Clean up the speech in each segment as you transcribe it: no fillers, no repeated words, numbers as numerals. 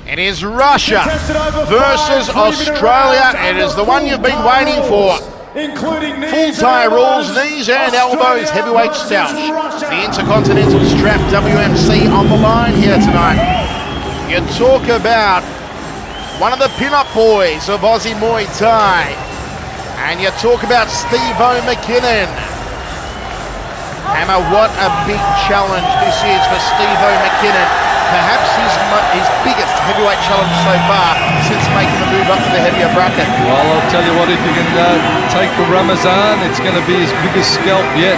It is Russia versus Australia. It is the one you've been waiting for. Full tie rules, knees and elbows, heavyweight stoush. The Intercontinental Strap WMC on the line here tonight. You talk about one of the pin-up boys of Aussie Muay Thai. And you talk about Steve-O McKinnon. Hammer, what a big challenge this is for Steve-O McKinnon. Perhaps his biggest heavyweight challenge so far since making the move up to the heavier bracket. Well, I'll tell you what, if you can take the Ramazan, it's going to be his biggest scalp yet.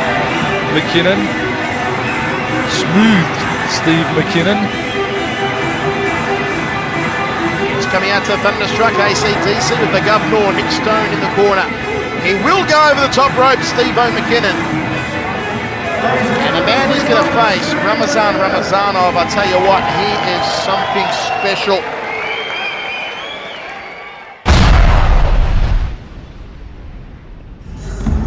McKinnon. Smooth Steve McKinnon. It's coming out to Thunderstruck ACDC with the Governor, Nick Stone in the corner. He will go over the top rope, Steve-O McKinnon. And the man he's going to face, Ramazanov, I tell you what, he is something special.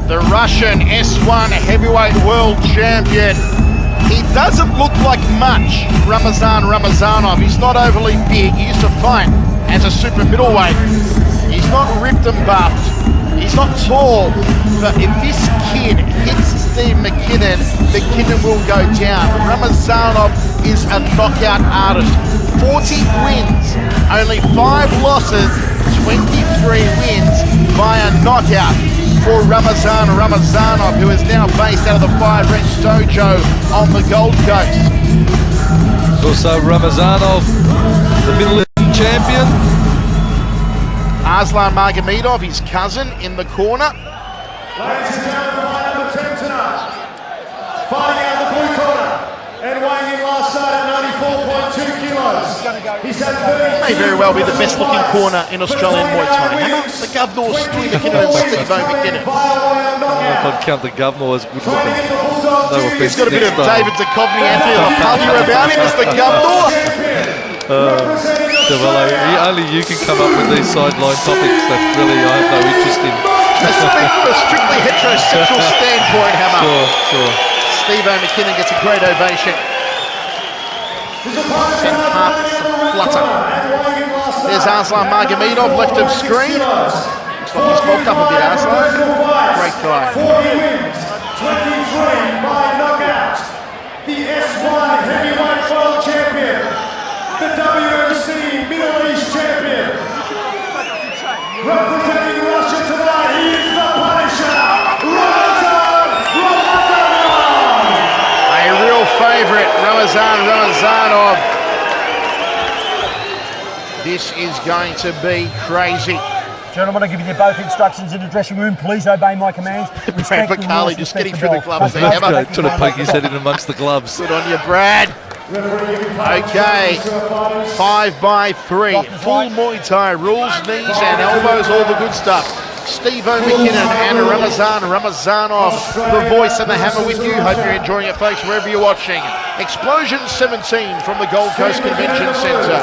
The Russian S1 heavyweight world champion. He doesn't look like much, Ramazanov. He's not overly big. He used to fight as a super middleweight. He's not ripped and buffed. He's not tall, but if this kid hits Steve McKinnon, McKinnon will go down. Ramazanov is a knockout artist. 40 wins, only 5 losses, 23 wins via knockout for Ramazanov, who is now based out of the 5 Wrench Dojo on the Gold Coast. Also Ramazanov, the Middle Eastern champion. Arslan Magomedov, his cousin, in the corner. Ladies and gentlemen, fight number 10 tonight. Fighting out of the blue corner and weighing in last night at 94.2 kilos. He's had 30. May very well be the best looking corner in Australian Muay Thai. The Governor, Steve McKinnon and Steve-O McKinnon. I'd count the Governor as good looking. No offense. He's got a bit of David Duchovny, Anthony LaPaglia about him as the Governor. Only you can come up with these sideline topics that really I have no interest in. From a strictly heterosexual standpoint, Hammer. Sure. Steve-O McKinnon gets a great ovation. Sent half flutter. There's Arslan Magomedov, left of screen. Looks like he's bulked up a bit, Arslan. Great guy. 40 wins, 23 by knockout. The S1 heavyweight world champion. The WMC Middle East champion. Representing Russia tonight, he is the Punisher, Ramazanov! A real favourite, Ramazanov. This is going to be crazy. Gentlemen, I'm giving you both instructions in the dressing room. Please obey my commands. Brad McCarley just getting through the gloves there, Hammer. Trying to poke his head in amongst the gloves. Good on you, Brad. Okay, 5 by 3. Full Muay Thai rules, knees and elbows, all the good stuff. Steve-O McKinnon and Ramazanov, the voice and the hammer with you. Hope you're enjoying it, folks, wherever you're watching. Xplosion 17 from the Gold Coast Convention Centre.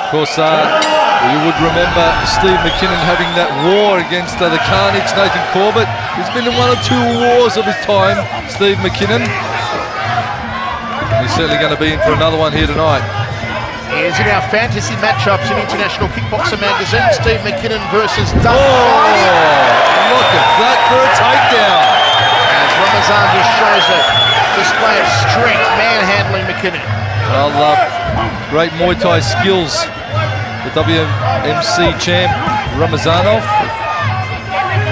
Of course, you would remember Steve McKinnon having that war against the Carnage, Nathan Corbett. He's been in 1 or 2 wars of his time, Steve McKinnon. He's certainly going to be in for another one here tonight. Here's in our fantasy matchups in International Kickboxer Magazine, Steve McKinnon versus Doug. Look at that for a takedown. As Ramazan just shows a display of strength, manhandling McKinnon. Well, great Muay Thai skills. The WMC champ, Ramazanov.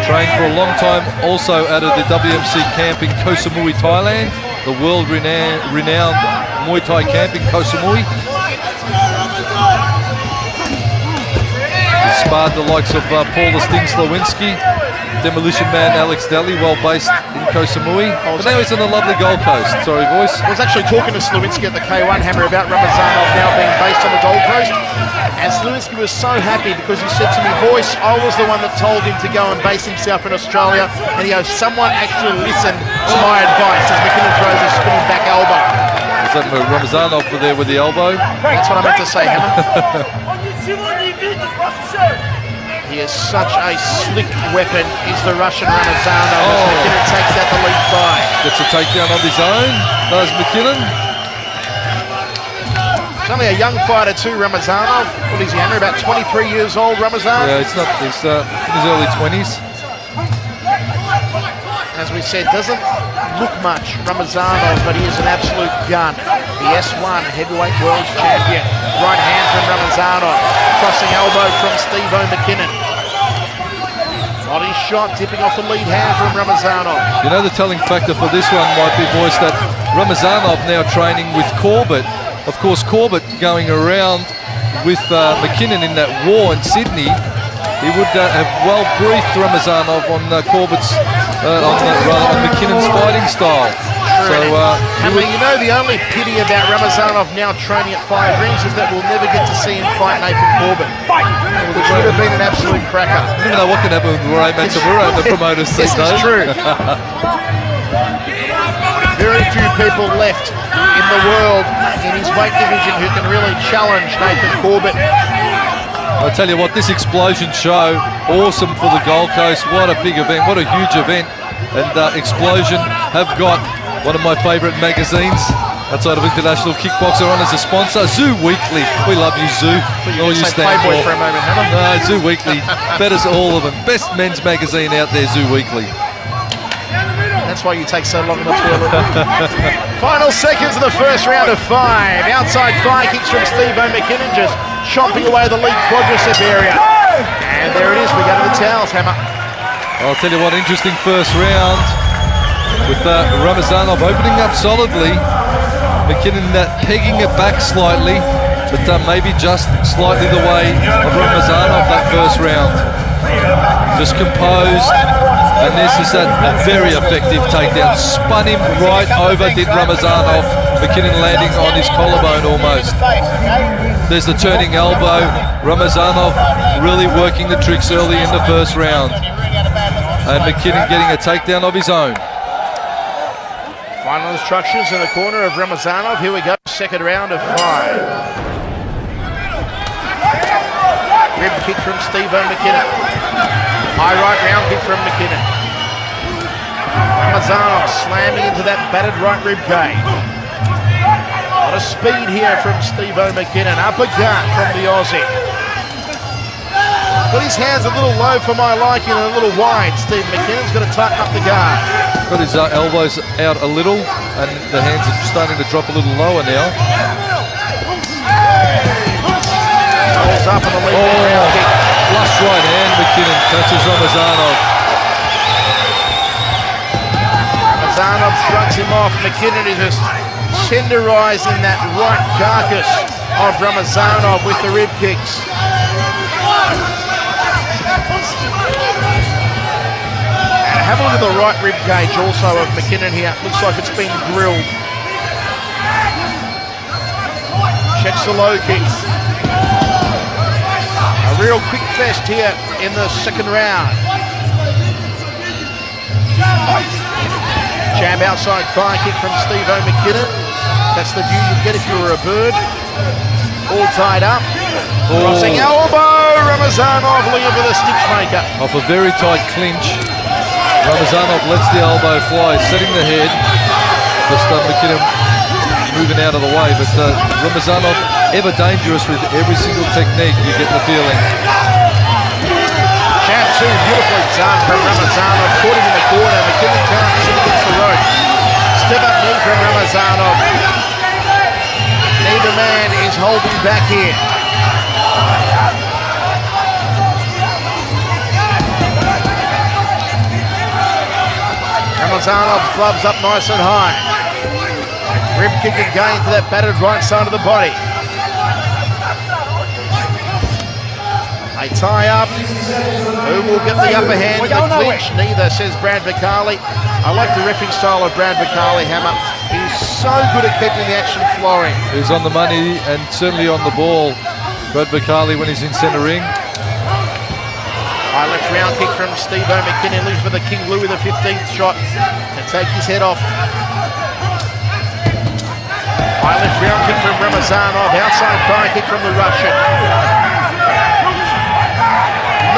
Trained for a long time, also out of the WMC camp in Koh Samui, Thailand. The world-renowned Muay Thai camp in Koh Samui. He sparred the likes of Paul the Sting Slowinski, Demolition Man Alex Daly, well based in Koh Samui. But now he's on the lovely Gold Coast. Sorry, voice. I was actually talking to Slowinski at the K1 Hammer about Ramazanov now being based on the Gold Coast. And Slowinski was so happy because he said to me, voice, I was the one that told him to go and base himself in Australia. And he goes, someone actually listened to my advice as McKinnon throws a spinning back elbow. Is that Ramazanov there with the elbow? That's what I meant to say, Hammer. He is such a slick weapon, is the Russian Ramazanov. As McKinnon takes out the lead thigh. Gets a takedown of his own, does McKinnon. He's only a young fighter too, Ramazanov. What is he, Andrew? About 23 years old, Ramazan? Yeah, he's in his early 20s. As we said, doesn't look much, Ramazanov, but he is an absolute gun. The S1 heavyweight world champion. Right hand from Ramazanov. Crossing elbow from Steve-O McKinnon. Body shot, tipping off the lead hand from Ramazanov. You know, the telling factor for this one might be, boys, that Ramazanov now training with Corbett. Of course, Corbett going around with McKinnon in that war in Sydney. He would have well briefed Ramazanov on Corbett's, on McKinnon's fighting style. So, you know, the only pity about Ramazanov now training at 5 rings is that we'll never get to see him fight Nathan Corbett. Which would have been an absolute cracker. You never know what can happen with Ray Matsubara, the promoter's seat, This is true. Very few people left in the world in his weight division who can really challenge Nathan Corbett. I'll tell you what, this Xplosion show, awesome for the Gold Coast. What a big event, what a huge event. And Xplosion have got one of my favourite magazines outside of International Kickboxer on as a sponsor, Zoo Weekly. We love you, Zoo. All you stand Playboy for a moment, haven't No, Zoo Weekly. Betters all of them. Best men's magazine out there, Zoo Weekly. That's why you take so long in the toilet. Final seconds of the first round of 5. Outside thigh kicks from Steve-O McKinnon, just chomping away the lead quadricep area. And there it is, we go to the towels, Hammer. I'll tell you what, interesting first round with Ramazanov opening up solidly. McKinnon pegging it back slightly, but maybe just slightly the way of Ramazanov that first round. Just composed, and this is a very effective takedown. Spun him right over, did Ramazanov. McKinnon landing on his collarbone almost. There's the turning elbow. Ramazanov really working the tricks early in the first round. And McKinnon getting a takedown of his own. Final instructions in the corner of Ramazanov. Here we go, second round of 5. Rib kick from Steve-O McKinnon. High right round kick from McKinnon. Ramazanov slamming into that battered right rib cage. A lot of speed here from Steve-O McKinnon. Uppercut from the Aussie. Got his hands a little low for my liking and a little wide. Steve McKinnon's got to tighten up the guard. Got his elbows out a little, and the hands are starting to drop a little lower now. Holds up on the lead round kick. Flush right hand, McKinnon catches Ramazanov. Ramazanov shrugs him off. McKinnon is just tenderising that right carcass of Ramazanov with the rib kicks. And have a look at the right rib cage also of McKinnon here. Looks like it's been grilled. Checks the low kicks. A real quick fest here in the second round. Jab outside thigh kick from Steve-O McKinnon. That's the view you'd get if you were a bird. All tied up. Crossing elbow. Ramazanov looking for the stitch maker. Off a very tight clinch. Ramazanov lets the elbow fly, setting the head. Just McKinnon moving out of the way, but Ramazanov ever dangerous with every single technique, you get the feeling. Jab 2, beautifully done from Ramazanov. Caught him in the corner. McKinnon can't sit against the rope. Step up knee from Ramazanov. Neither man is holding back here. Ramazanov gloves up nice and high. Rib kick again to that battered right side of the body. They tie up. Who will get the upper hand in the clinch? Neither, says Brad Vicali. I like the reffing style of Brad Vicali, Hammer. He's so good at keeping the action flowing. He's on the money and certainly on the ball, Brad Vicali, when he's in centre ring. High left round kick from Steve-O McKinnon, looking for the King Louis the 15th shot to take his head off. High left round kick from Ramazanov, outside thigh kick from the Russian.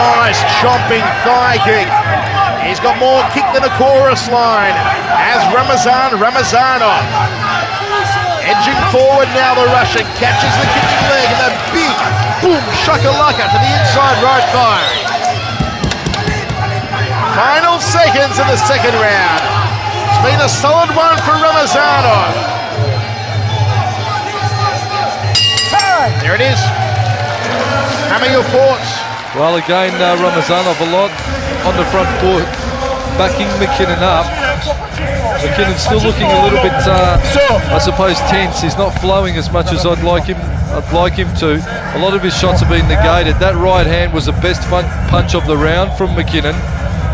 Nice chomping thigh kick. He's got more kick than a chorus line as Ramazanov Edging forward now, the Russian catches the kicking leg and a big boom shakalaka to the inside right thigh. Final seconds of the second round. It's been a solid one for Ramazanov. There it is. Hammer, your thoughts? Well, again, Ramazanov a lot on the front foot, backing McKinnon up. McKinnon's still looking a little bit, I suppose, tense. He's not flowing as much as I'd like him to. A lot of his shots have been negated. That right hand was the best punch of the round from McKinnon.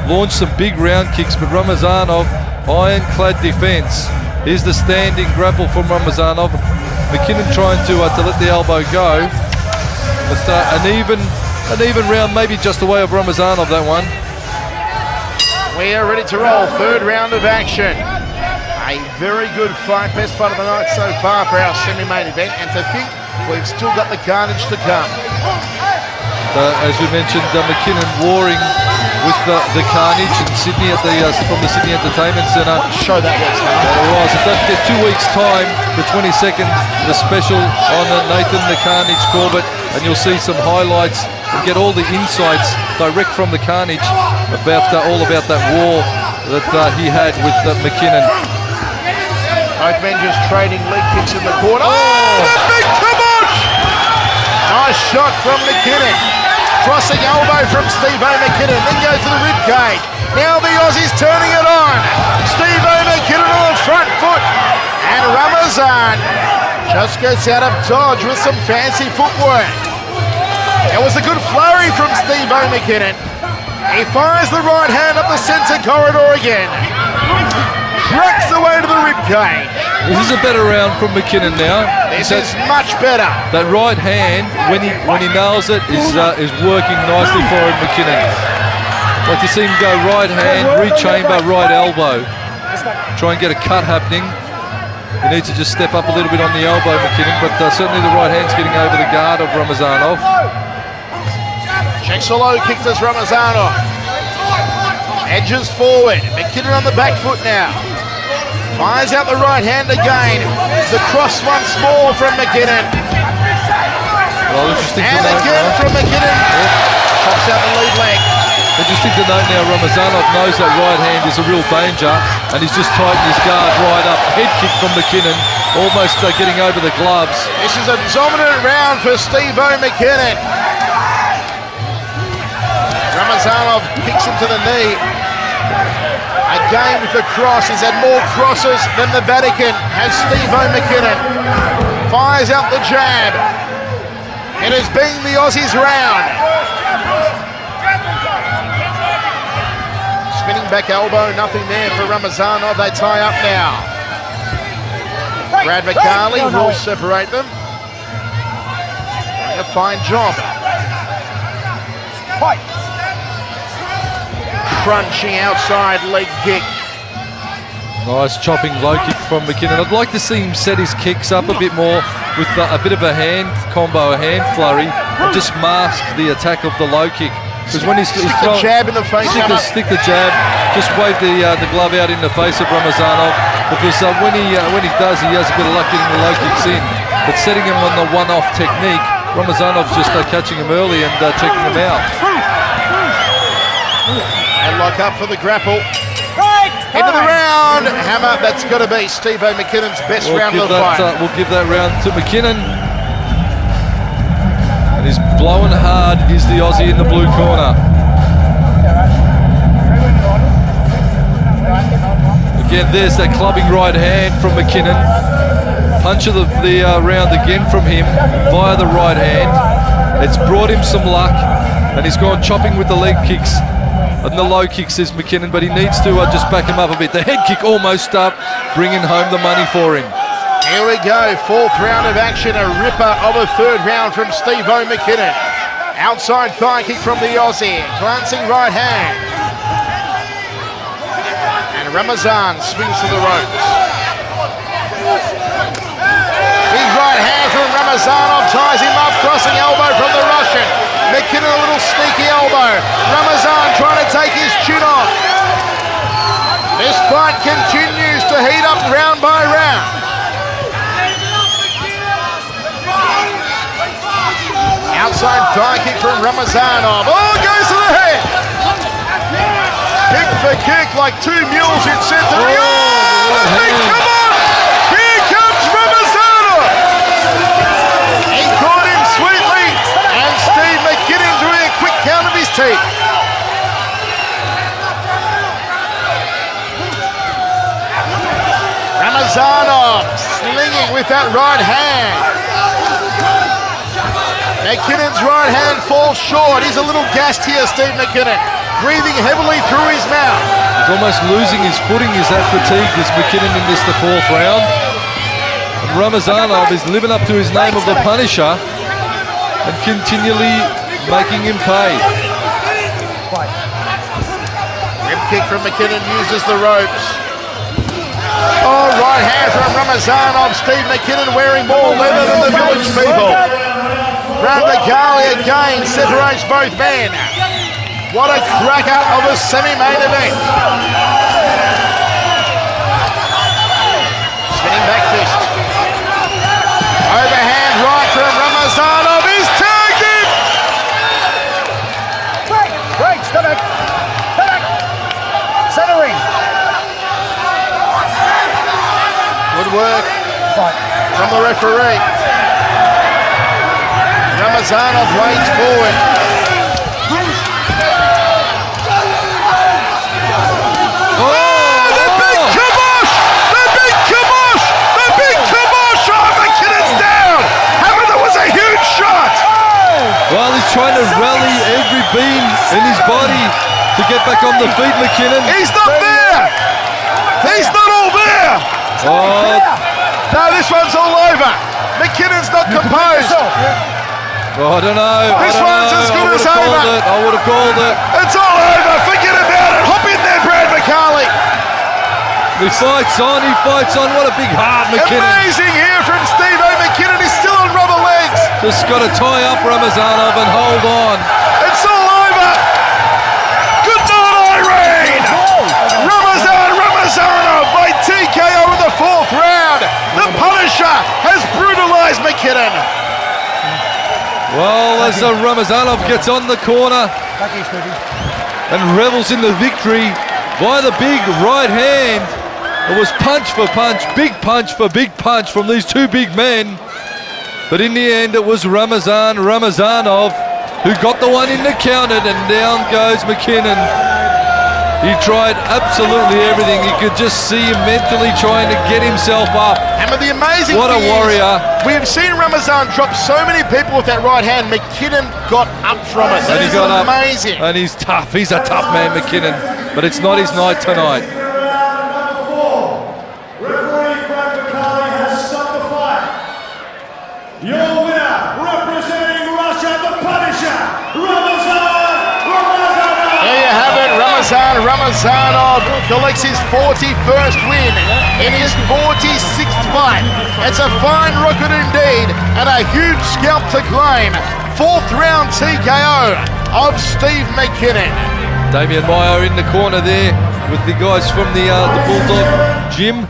Launched some big round kicks, but Ramazanov, ironclad defence. Here's the standing grapple from Ramazanov. McKinnon trying to let the elbow go. But an even round, maybe just the way of Ramazanov, that one. We are ready to roll. Third round of action. A very good fight. Best fight of the night so far for our semi-main event. And to think we've still got the carnage to come. As we mentioned, McKinnon warring with the carnage in Sydney at from the Sydney Entertainment Centre. Show that was. It was. Don't forget, 2 weeks' time, the 22nd, the special on Nathan the Carnage Corbett, and you'll see some highlights and get all the insights direct from the Carnage about all about that war that he had with McKinnon. Both men just trading leg kicks in the corner. Oh, the big kibosh! Nice shot from McKinnon. Crossing elbow from Steve-O McKinnon, then goes to the rib cage. Now the Aussie's turning it on. Steve-O McKinnon on the front foot. And Ramazan just gets out of dodge with some fancy footwork. It was a good flurry from Steve-O McKinnon. He fires the right hand up the centre corridor again. Cracks away to the rib cage. This is a better round from McKinnon now. This is much better. That right hand, when he nails it, is working nicely for him, McKinnon. Like to see him go right hand, re-chamber, right elbow. Try and get a cut happening. He needs to just step up a little bit on the elbow, McKinnon, but certainly the right hand's getting over the guard of Ramazanov. Checks a low kick to Ramazanov. Edges forward. McKinnon on the back foot now. Fires out the right hand again. The cross once more from McKinnon. Well, interesting and again from McKinnon. Chops out the lead leg. Interesting to note now, Ramazanov knows that right hand is a real danger, and he's just tightened his guard right up. Head kick from McKinnon, almost getting over the gloves. This is a dominant round for Steve-O McKinnon. Ramazanov kicks him to the knee. Again with the cross. He's had more crosses than the Vatican has Steve-O McKinnon. Fires out the jab. It has been the Aussies' round. Spinning back elbow, nothing there for Ramazanov. They tie up now. Brad McCarley will separate them. Doing a fine job. Crunchy outside leg kick. Nice chopping low kick from McKinnon. I'd like to see him set his kicks up a bit more with a bit of a hand combo, a hand flurry, and just mask the attack of the low kick. Because when he's stick the jab in the face, stick the jab, just wave the glove out in the face of Ramazanov. Because when he does, he has a bit of luck getting the low kicks in. But setting him on the one-off technique, Ramazanov's just catching him early and checking him out. And lock up for the grapple. End of the round. Hammer, that's got to be Steve-O McKinnon's best round of the fight. We'll give that round to McKinnon. And he's blowing hard is the Aussie in the blue corner. Again, there's that clubbing right hand from McKinnon. Punch of the round again from him via the right hand. It's brought him some luck, and he's gone chopping with the leg kicks. And the low kick, says McKinnon, but he needs to just back him up a bit. The head kick almost up, bringing home the money for him. Here we go, fourth round of action, a ripper of a third round from Steve-O McKinnon. Outside thigh kick from the Aussie, glancing right hand. And Ramazan swings to the ropes. Big right hand from Ramazanov, ties him up, crossing elbow from the Russian. McKinnon a little sneaky elbow. Ramazan trying to take his chin off. This fight continues to heat up round by round. outside thigh kick from Ramazanov. Oh, goes to the head. Kick for kick like two mules in centre. Oh, come on! Here comes Ramazanov. He caught him sweetly, and Steve McKinnon doing a quick count of his teeth. Ramazanov slinging with that right hand. McKinnon's right hand falls short. He's a little gassed here, Steve McKinnon, breathing heavily through his mouth. He's almost losing his footing. He's that fatigued as McKinnon in this, the fourth round. And Ramazanov is living up to his name of the Punisher and continually making him pay. Rib kick from McKinnon, uses the ropes. Oh, right hand from Ramazanov. Steve McKinnon wearing more leather than the village people. Brandagari again separates both men. What a cracker of a semi-main event. Spinning back fist. Overhand right from Ramazanov. He's tagged him! Break, step back. Centering. Good work from the referee. Ramazanov wades forward. Oh, the big kibosh! The big kibosh! The big kibosh! Oh, McKinnon's down! That was a huge shot! Well, he's trying to rally every beam in his body to get back on the feet, McKinnon. He's not there! He's not all there! Oh, no, this one's all over. McKinnon's not composed. I don't know. This one's as good as over. I would have called it. It's all over. Forget about it. Hop in there, Brad McCarley. He fights on. What a big heart, McKinnon. Amazing here from Steve McKinnon. He's still on rubber legs. Just got to tie up Ramazanov and hold on. It's all over. Good night, Irene. Ramazanov by TKO in the fourth round. The Punisher has brutalized McKinnon. Well, as Ramazanov gets on the corner and revels in the victory by the big right hand. It was punch for punch, big punch for big punch from these two big men. But in the end, it was Ramazanov who got the one in the counter, and down goes McKinnon. He tried absolutely everything. You could just see him mentally trying to get himself up. And the amazing what a thing warrior. Is, we have seen Ramazan drop so many people with that right hand. McKinnon got up from it. That is amazing. And he's tough. He's a tough man, McKinnon. But it's not his night tonight. Referee Brad McCarley has stopped the fight. Your winner, representing Russia, the Punisher, Ramazanov. There you have it. Ramazanov collects his 41st win in his 46th fight. It's a fine record indeed, and a huge scalp to claim. Fourth round TKO of Steve McKinnon. Damien Meyer in the corner there with the guys from the Bulldog gym.